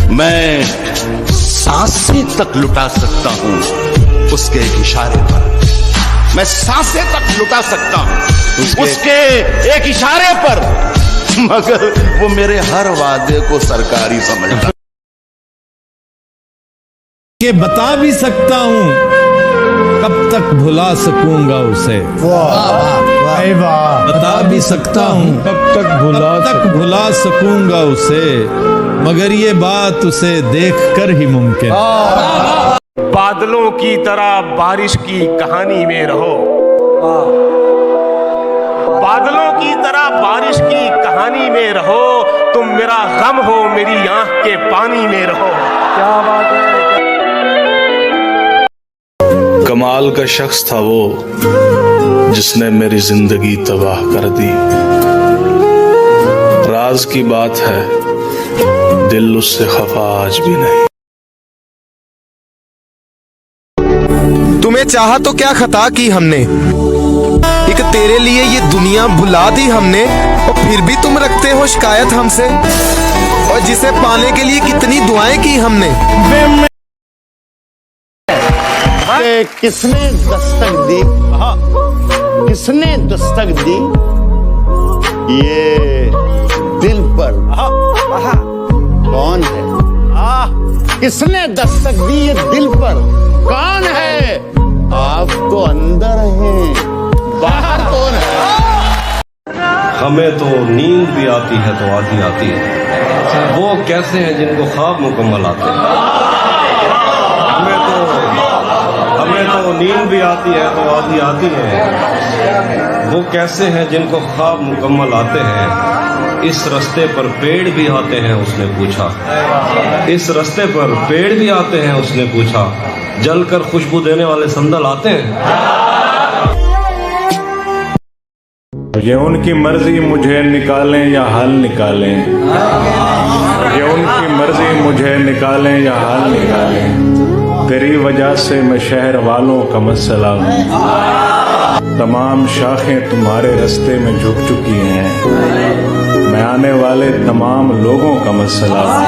मैं सांसें तक लुटा सकता हूं उसके एक इशारे पर। मैं सांसें तक लुटा सकता हूं उसके एक इशारे पर, मगर वो मेरे हर वादे को सरकारी समझता। ये बता भी सकता हूं कब तक भुला सकूंगा उसे। बता भी सकता हूं कब तक भुला सकूंगा उसे, मगर ये बात उसे देखकर ही मुमकिन। बादलों की तरह बारिश की कहानी में रहो, बादलों की तरह बारिश की कहानी में रहो, तुम मेरा गम हो मेरी आंख के पानी में रहो। क्या बात है। कमाल का शख्स था वो जिसने मेरी जिंदगी तबाह कर दी। राज की बात है दिल उससे खफा आज भी नहीं। तुम्हें चाहा तो क्या खता की हमने, एक तेरे लिए ये दुनिया भुला दी हमने, और फिर भी तुम रखते हो शिकायत हमसे, और जिसे पाने के लिए कितनी दुआएं की हमने। किसने दस्तक दी, किसने दस्तक दी ये दिल पर, कौन है? किसने दस्तक दी ये दिल पर, कौन है? आप तो अंदर हैं, बाहर कौन है? हमें तो नींद भी आती है तो आधी आती है, वो कैसे हैं जिनको ख्वाब मुकम्मल आते हैं। हमें तो नींद भी आती है तो आधी आती है, वो कैसे हैं जिनको ख्वाब मुकम्मल आते हैं। इस रास्ते पर पेड़ भी आते हैं उसने पूछा, इस रास्ते पर पेड़ भी आते हैं उसने पूछा, जलकर खुशबू देने वाले संदल आते हैं। ये उनकी मर्जी मुझे निकालें या हाल निकालें, ये उनकी मर्जी मुझे निकालें या हाल निकालें। तेरी वजह से मैं शहर वालों का मसला हूँ, तमाम शाखें तुम्हारे रास्ते में झुक चुकी हैं, मैं आने वाले तमाम लोगों का मसला हूँ।